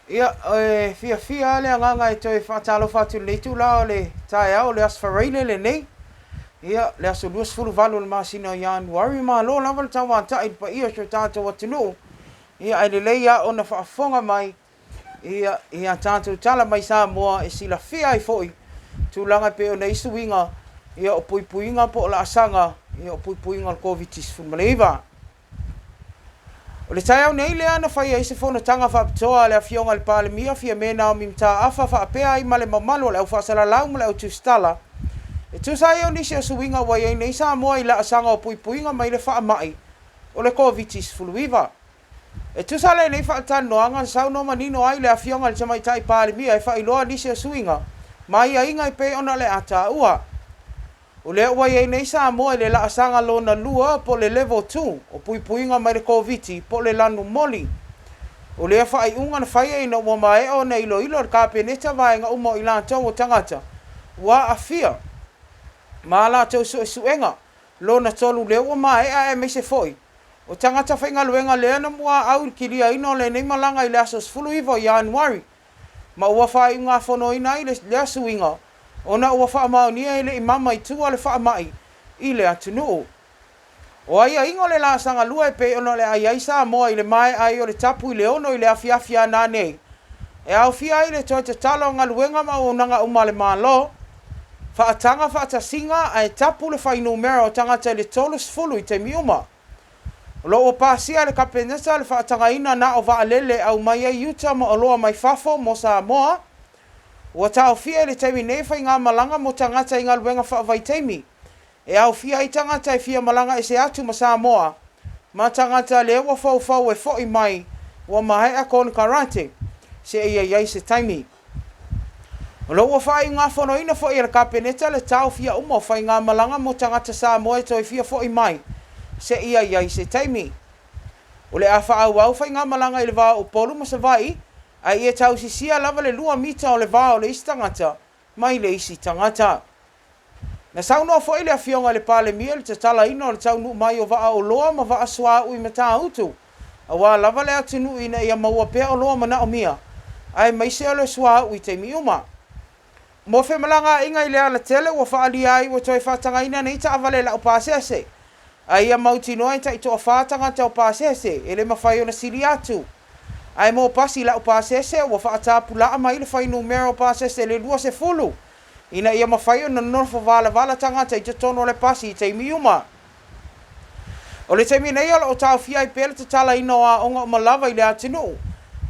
Ia, fia le nganga e toi whaatalo whatu le tu lao le tae au le asfareile le nei. Ia, le aso luas fulu valu le masina o Januari ma lo lava le tawa tai pa ia so tātou atinu. Ia, ai le leia o na whaafonga mai. Ia tātou tala mai Samoa e sila fia ai foi. Tūlanga pe o na isuinga. Ia o puipuinga po la asanga. Ia o puipuinga o COVID-19 maleiva. O le tai au nei le ana whai e se whona tanga whaapitoa le awhionga le pāle mia fia mena o mimta awha whaapea i male mamalo le au whaasala lau ma le au tūstala. E tūsai au nisi o suinga wai ei nei Samoa i la asanga o puipuinga mai le wha mai o le COVID-19 fuluiva. E tūsale nei wha tanoanga sau no manino ai le awhionga le tamai tai pāle mia e wha iloa nisi o suinga mai a inga i pe ona le ata ua. O le wai ei nei Samoa i le la asanga lona lua po le level 2 o puipuinga mai le COVID po le lanu moli. O le wha ai unga na whai e na ua mai o na ilo le kāpeneta vaenga umo i lātou o tangata. Wa a fia. Ma lātou suenga. Lona tolu le ua mai a e me se foi. O tangata whainga luenga le ana mua au kiria ino le nei malanga i le asos fulu iwo Januari. Ma ua whai unga whono ina i le asuinga. Ona ua wha maonia ele i mama i tua le wha mai i le atunuu. O ai a ingo le la sanga lua e pe ono le ai ai Samoa i le mai ai o le tapu i le ono i le afiafia nā nei. E au fia i le toi te talo ngā luenga ma o nanga umale malo. Whaatanga whaatasinga ai tapu le whai numera o tangata le tolus fulu i te miuma. Lo o pasia le kapenesa le whaatanga ina na o vaalele au mai ai yuta mo aloa mai fafo mo Samoa. Ua tau fia le teimi nei whai ngā malanga mo tangata i ngā luenga whaavai teimi. E au fia i tangata i fia malanga e se atu ma Samoa. Ma tangata le ua whau e fo mai. Ua mahe a kone karate. Se ia iai se taimi. O lo ua whai ngā whono ina fo i le kapeneta le tau fia umo whai ngā malanga mo tangata Samoa e toi fia fo mai. Se ia iai se taimi. O le a whaau au whai ngā malanga i le wā o polu ma sa vai. Ai e tau si sia lava le 2 mita o le vao le isi tangata, mai le isi tangata. Na saunoa fo ile a fionga le pāle mia le te tala ino le tau nu mai o vaa o loa ma vaa sua ui ma tā utu. A wā lava le atunu ina ia maua pea o loa ma na o mia. Ai mai se o le sua ui te miuma. Mo fe malanga inga i le ala tele ua whaali ai wa toi whatanga ina nei ta avale la o pāsese. Ai ia mauti noa ta i toa whatanga ta o pāsese, ele mawhai o na siri atu. Ai mo pasi la o pasese ua whaatapu la mai le whai numero pasese le 2 se fulu. Ina ia mawhai o na norfo vala tangata i te tono le pasi i te miuma. O le te minei ala o tau fia i pele te tala ino a onga o malawa i le atinu.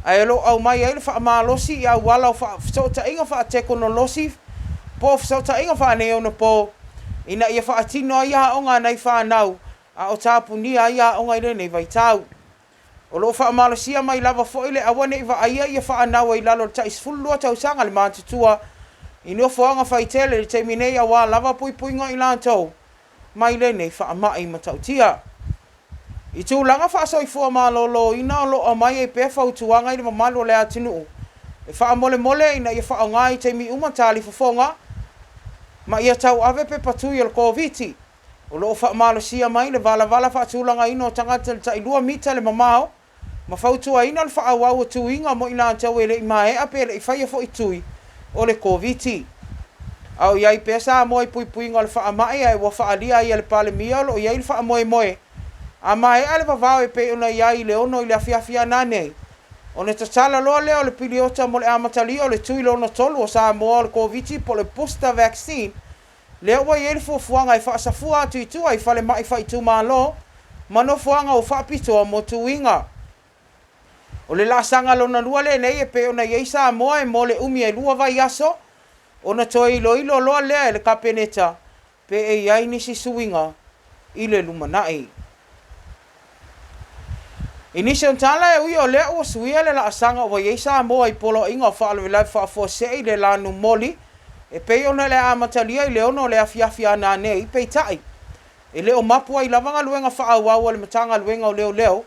Ai alo au mai ai le wha amalosi i au wala o whaata inga wha teko no losi. Po whaata inga wha neo na po. Ina ia wha atino ia onga nei wha nau. A o tapu nia ia onga i le nei vai tau. O lo wha amalosia mai lava fo ile awane iwa aia ia wha anawa i lalo ta isfulua tau sanga le mātutua. I no whaanga whaitele le te minei a wā lava puipuinga i lātou. Mai le nei wha amai matautia. I tūlanga wha asoi fua mālolo ina o lo a mai e pefa utuanga i le mamalo le atinu. E wha mole mole ina ia wha ngai te mi umatali fofonga. Ma ia tau ave pe patui al COVID. O lo wha amalosia mai le vala wha tūlanga ino tangata le ta i 2 mita le mamao. Ma fautua ina le wha awau tuinga mo ina tau ele i mae a pele i whaia fo i tui o le COVID. Au iai pesa mo i puipuinga le wha mai ai wa wha alia i le pale mia o iai le wha moe moe. A mae ale wavao e pe una iai le ono i le afiafia nanei. O ne tatala loa leo le piliota mo le amatali o le tui lono tolu o Samoa o le COVID po le booster vaccine. Leo wa iai le fuafuanga i wha safua atu i tua i whale mai wha i tu malo. Mano fuanga o wha pitoa mo tuinga. O le la sanga lona lua le nei e pe ona iei Samoa e mo le umi e lua vai aso. Ona toi ilo loa lea e le kapeneta. Pe e iai nisi suinga i le lumanai. Inisi on tala e ui o lea ua suia le la sanga o iei Samoa i polo inga o whaalo i lai whaafose i le lanu moli. E pe ona le amatalia i le ono le afiafia nā nei i pei tai. E leo mapua i lavanga luenga whaawau le matanga luenga o leo.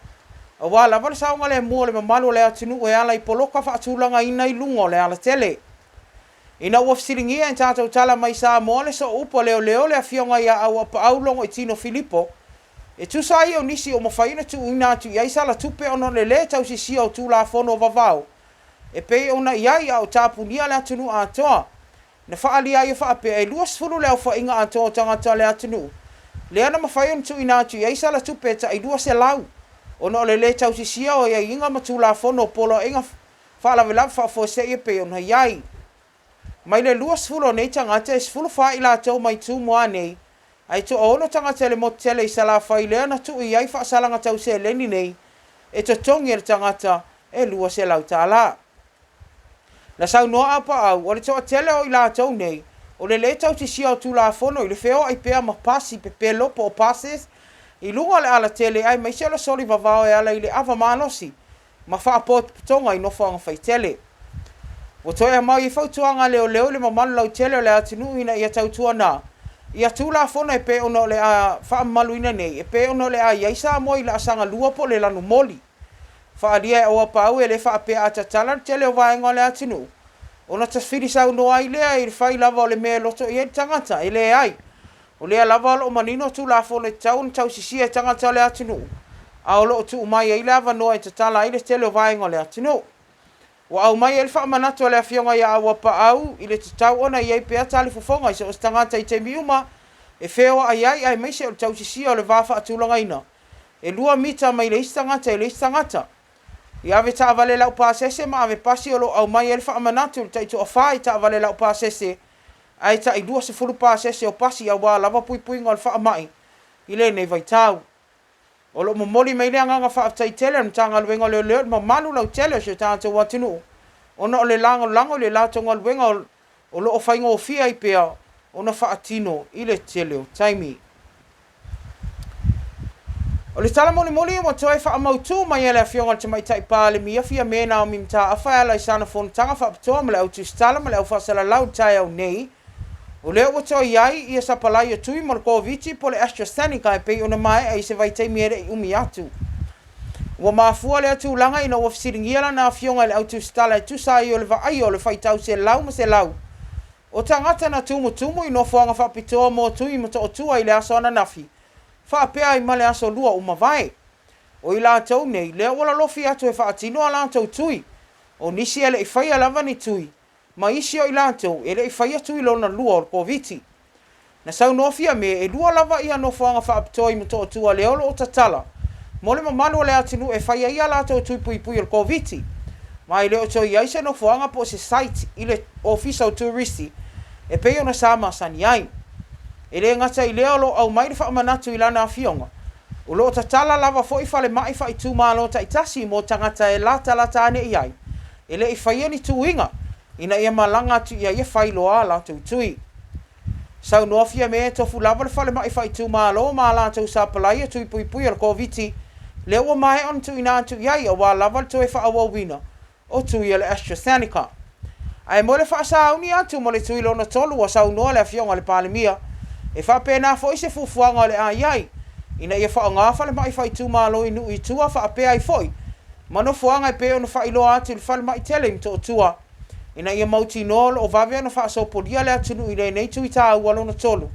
A wā lava le saunga le mua le mamalu le atinu e ala i poloka whaatulanga ina i lungo le ala tele. Ina ua fisiringia en tātou tala mai Samoa le so upo leo le afionga ia au apa aulongo i Tino Filipo. E tusa i o nisi o mawhaina tu ina tu i aisala tupe ono le tau si sia o tu la fono vavau. e pe ona iai au tapunia le atunu atoa na faalia ia faapea e lua sefulu le aufaiga atoa tagata le atunu le ana mafai ona tuuina atu iai sala tupe taʻilua selau ona o le lē tausisia o iaiga ma tulafono o poloaiga faalavelava faafoaseʻi e pe ona iai mai le lua sefulu o nei tagata e sefulu faai latou mai tumoa nei ai toʻaona tagata le motele i salafai lea na tuu iai faasalaga tauseleni nei e totogi e le tagata e lua selau tālā na saunoa a paau o le toʻatele o i latou nei o le lē tautisia o tulafono i le feoaʻi pea ma pasi pe lopo o pases i luga o le ala tele ai mai se o le soli vavao e ala i le ava malosi ma faapotopotoga i nofoaga faitele ua toe amau i fautuaga leoleo i le mamalu lautele o le atunuu ina ia tautuana ia tulafono e pe ona o le a faamamaluina nei e pe ona o le a iai sa moa i le asaga lua po le lanu moli faalia e oa paau e le faapea atatala le tele o vaega o le atunuu ona tafili saunoa ai lea i le fai lava o le mea loto ia le tagata e lē ai o lea lava o loo manino o tulafono e tau na tausisia e tagata o le atunuu a o loo tuu mai ai le avanoa e tatala ai le tele o vaega o le atunuu ua au mai e le faamanatu o le afioga ia aua paau i le tatau ona iai pea talifofoga i se o se tagata i te miuma e feoaʻi ai ae maise o le tausisia o le vafaatulagaina e 2 mita mai le isi tagata e le isi tagata ia ave taavale lau pasese ma ave pasi o loo au mai e le faamanatu i le taʻitoʻafā i taavale lau pasese ae taʻilua sefulu pasese o pasi auā lava puipuiga o le faamaʻi i lenei vaitau o loo momoli mai le agaga faafetaitele ona tagaluega o leoleo le mamalu lautele o se tatou atunuu ona o le lagolago i le latou aluega o loo faigofia ai pea ona faatino i le tele o taimi o le tala molimoli ua toe faamautū mai e le afioga o le tamaitaʻi palemia fia me naomi mataafa e ala i sanafonotaga faapitoa ma le autusitala ma le aufaasalalau le taeau nei o lea ua toe iai ia sapalai o tui mo le koviti po le AstraZeneca e pei ona maeʻa i se vaitaimi e leʻi umi atu ua mafua le atulaga ina ua fesiligia lana afioga i le autusitala e tusa ai o le vaai o le faitau selau ma selau o tagata na tumutumu i nofoaga faapitoa mo tui ma toʻatua i le aso ananafi faapea ai ma le aso lua uma vae o i latou nei lea ua lalofi atu e faatino a latou tui o nisi e leʻi faia lava ni tui ma isi o i latou e leʻi faia tui lona lua o le koviti na saunofia me e lua lava ia nofoaga faapitoa i ma toʻatua lea o loo tatala mo le mamalu o le atunuu e faia ia latou tui puipui o le koviti ma i le o toe iai se nofoaga po se site i le ofisa o turisti e pei ona sa masani ai e le ngata i lea o loo au mai le faamanatu i lana afioga o loo tatala lava foʻi falemaʻi faaitumālo taʻitasi mo tagata e latalata aneʻi ai e leʻi faia ni tuiga ina ia malaga atu ia ia failoā latou tui saunoa fia me e tofu lava le falemaʻi faaitumālo ma latou sapalai e tui puipui o le koviti lea ua mae ona tuuina atu i ai auā lava le toe faauauina o tui o le AstraZeneca ae mo le faasauni atu mo le tui lona tolu ua saunoa le afioga o le palemia e faapena foʻi se fuafuaga o le a iai ina ia faaogā falemaʻi faaitumālo i nuu itua faapea ai foʻi ma nofoaga e pe ona faailoa atu i le falemaʻi tele i matoʻatua ina ia mautinoa loo vave ona faasopolia le atunuu i lenei tuitāua lona tolu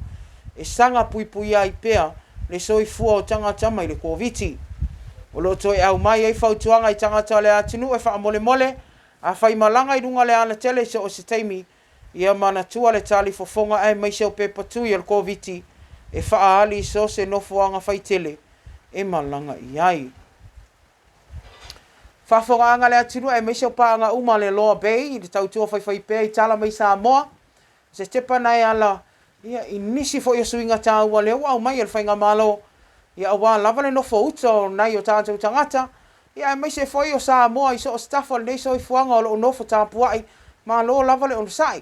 e saga puipui ai pea le soifua o tagata mai le koviti o loo toe au mai ai fautuaga i tagata o le atunuu e faamolemole a faimalaga i luga le ala tele so o se taimi ia manatua le talifofoga ae maise o pepatui o le koviti e faaali so se nofoaga faitele e malaga i ai faafogaaga le atunuu ae maise o paaga uma le loa bay i le tautua faifai pea i tala mai Samoa se tepana e ala ia i nisi foʻi o suiga tāua lea ua au mai e le faiga malo ia auā lava le nofo uta o nai o tatou tagata ia e maise foʻi o Samoa i so o stafa o lenei soifuaga o loo nofo tapuaʻi malo lava le ona saʻi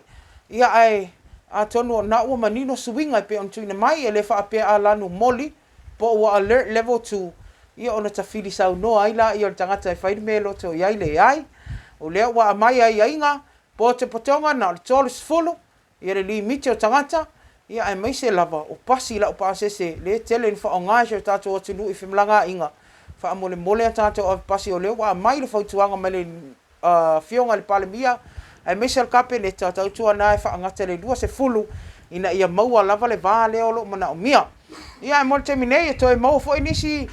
ia ae atonu ona ua manino suiga e pe ona tuina mai e le faapea a lanu moli po ua alert level 2 ia ona tafili saunoa ai la ia o le tagata e fai me loto i ai leai o lea ua amai ai aiga po te potonga na o le tolu sefulu ia le limiti o tagata ia e maise lava o pasi la o pasese le tele ni faaogā se o tatou atunuu i femalagaiga faamolemole a tatou avapasi o lea ua amai le fautuaga mai le fioga le palemia ai maise le kapeneta tautua na e faagata le 2 ina ia maua lava le vā lea o loo manaʻomia ia e mo le taimi nei e toe maua foʻi nisi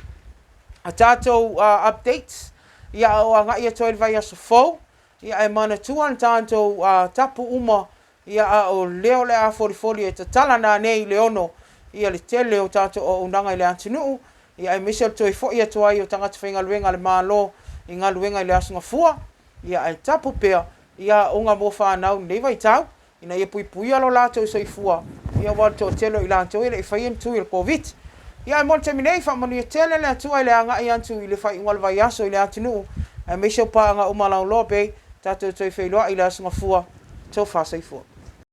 a tatou updates ia o agaʻi atoe le vai aso fou ia e mana tuan tanto tapu uma ia o leo le a foli e tala na nei leono ia le tele o tato o unanga le antinu ia e misel toi fo ia toai o tangata whainga luenga le malo i ngā luenga le asunga fua ia e tapu pea ia unga mo whanau nei vai tau ina ia pui alo lato i fua ia wato telo i lanto i le whaien tu il COVID ia e mon teminei wha manu i tele le atua i le anga i antu i le whai ingal vai aso i le antinu e misel pa anga umalau lope tato toi whailoa i le asunga fua tau whasai fua.